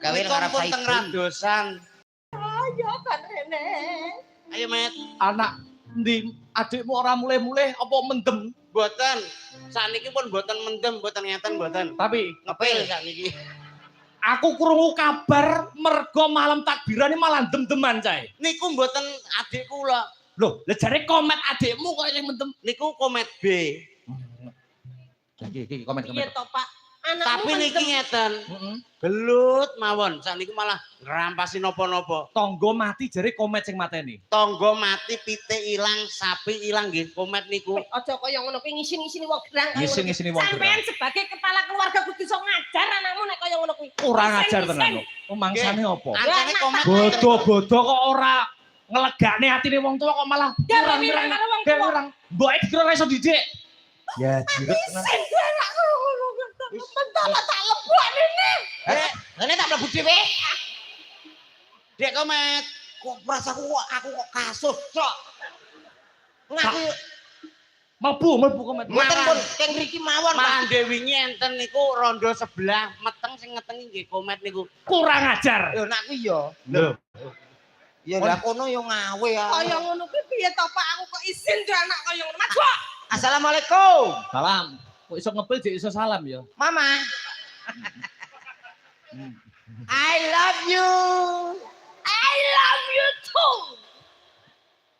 gawe ngarep saiki. Teng radosan. Ayo kan Rene. Ayo Met. Anak ndi adikmu ora mulih-mulih apa mendem? Mboten. Sakniki pun mboten mendem, mboten ngeten mboten. Tapi Ngepil sakniki. aku krungu kabar mergo malam takbiran ini malah dem-deman cae. Niku mboten adik kula. Loh, lah jare komet adikmu kok sing mendem. Niku komet B. Iki komen. Iya toh Pak. Anakmu Tapi niki ngeten. Heeh. Gelut mawon. Sakniki malah ngerampasi napa-napa. Tonggo mati jare komet sing mateni. Tonggo mati, pitik ilang, sapi ilang nggih. Komet niku. Aja kaya ngono kuwi ngisi-ngisini wong gerang. Ngisi-ngisini wong gerang. Sampeyan sebagai kepala keluarga kudu iso ngajar anakmu nek kaya ngono kuwi. Kurang ajar tenan kok. Mangsane apa? Angkane komet. Bodo-bodo kok ora ngelegane atine wong tua kok malah Wirang karo wong tua. wirang. Mbok dikira ora iso didik. Ya jirut tenan. Mentala tak lebuan ini. Ngene tak mlebu dhewe. Dek komet. Kok prasaku kok aku kok kasus cok. Ngaku Mlebu komet. mboten pun teng mriki mawon Pak. Mande wingi enten niku rondo sebelah meteng sing ngetengi nggih komet niku. Kurang ajar. Lho nak kuwi ya. Lho. Ya lah kono yo ngawe ya. Kaya ngono kuwi piye to Pak aku kok izin duwe anak kaya ngono. Maju. Assalamualaikum. Salam. Kok iso ngepil jek iso salam ya. Mama. I love you. I love you too.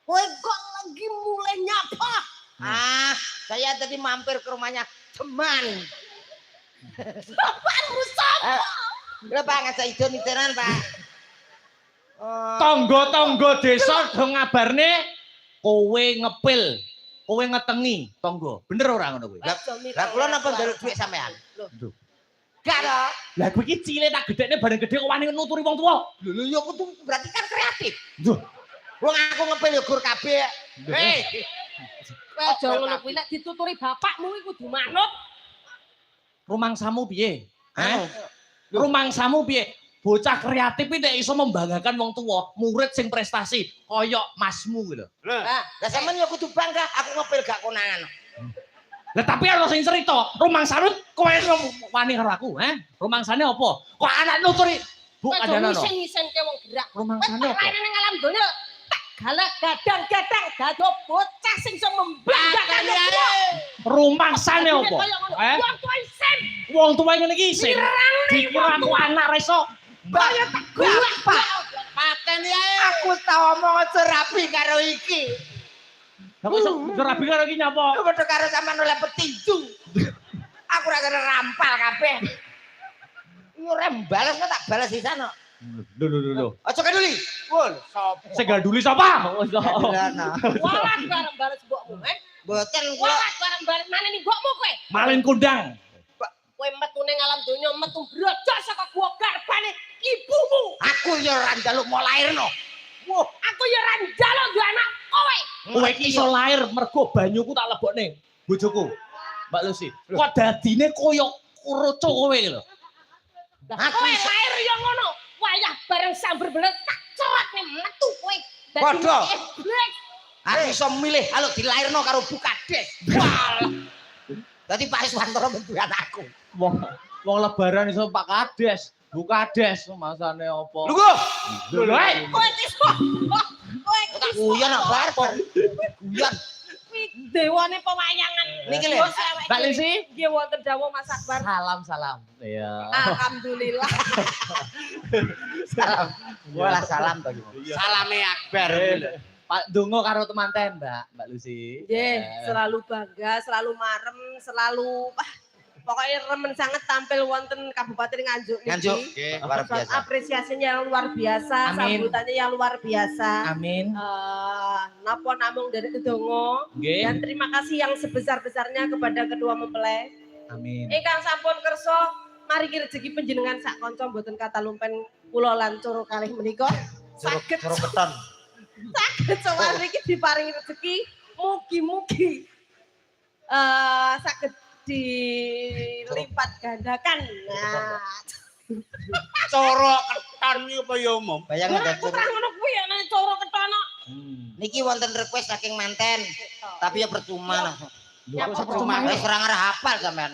Kowe kok lagi mulai nyapa? Saya tadi mampir ke rumahnya teman. Apaan sapa? Lha Pak ngajak idon-idonan Pak. Tonggo-tonggo desa do ngabarne kowe ngepil, kowe ngetengi tonggo. Bener ora ngono kuwi? Lah kula napa njaluk dhuwit sampean? Lho. Gak ada. Lah kowe iki cilik tak gedekne bareng gedhe kok wani nuturi wong tuwa. Lho ya kudu berarti kan kreatif. Duh. Wong aku ngepil yo gur kabeh. Kowe aja ngono kuwi nek dituturi bapakmu kuwi kudu manut. Rumangsamu piye? Rumangsamu piye? Bocah kreatif iki nek iso membanggakan wong tuwa, murid sing prestasi kaya masmu kuwi lho. Lah sampean yo kudu bangga aku ngepil gak konangan. Lah tapi ana sing cerita, rumangsane kowe wani karo aku, Rumangsane apa? Kok anak nuturi Bu Kowe aja kandhana. ngisen-ngisen ke wong gerak. Rumangsane apa? Kowe ning alam donya tak galak gadang-gadang dadi bocah sing iso membanggakan wong tuwa. Rumangsane apa? Wong tuwa isen. Wong tuwa ngene iki sing dikira aku anak ra iso. Kaya tak galak Pak. Paten ya. Aku tau omong aja rapi karo iki. Aku iso rabi karo iki nyapa? Padha karo sampean oleh petinju. Aku ora kena rampal kabeh. Iku rem bales kok tak bales di sana. Lho. Aja keduli. Wul, sapa? Sing ganduli sapa? Delana. Walah bareng bales mbokmu, Mboten kula Walah bareng bales mana nih mbokmu kowe? Malin kundang. Kowe metu ning alam donya metu brojol saka gua garbane ibumu. aku yo ora njaluk mau lairno. Wah, aku ya ra njaluk duwe anak kowe. Kowe iki iso lair mergo banyuku tak lebokne bojoku. Mbak Lucy. Kok dadine koyo kurucuk kowe lho. Aku lair ya ngono. Wayah bareng sambar belet tak cerat nih metu kowe. Padha. Blek. Aku iso milih kalau dilairno karo Bukades. Walah. Dadi Pak Iswantoro menduwe anakku. Wong lebaran iso Pak Kades, Bu Kades masane apa? Lho, Kowe wis kowe tak guyon kok bar. Guyon. dewane pewayangan. Niki lho. Mbak Lucy. Nggih wonten dawuh Mas Akbar. Salam. Iya. Alhamdulillah. Salam. Walah salam to iki. Salame Akbar. Pak Dongo karo temanten, Mbak Lucy. Nggih, selalu bangga, selalu marem, selalu pokoknya remen sangat tampil wonten Kabupaten Nganjuk niki. Nganjuk, nggih, luar biasa. Apresiasinya yang luar biasa, Amin. sambutannya yang luar biasa. Amin. Napa namung dari Kedongo. Nggih. Dan terima kasih yang sebesar-besarnya kepada kedua mempelai. Amin. Ingkang sampun kersa mariki rezeki panjenengan sak kanca mboten kata lumpen kula lan coro kalih menika. Saged Coro keton. saged sowan niki diparingi rezeki mugi-mugi saged dilipat gandakan. Nah, Coro keton iki apa ya umum? Bayang ada aku terang ngono kuwi ya nek coro ketono. Niki wonten request saking manten. Tapi ya percuma lah. Lho, kok Ya, percuma? Wis ora ngarep hafal sampean.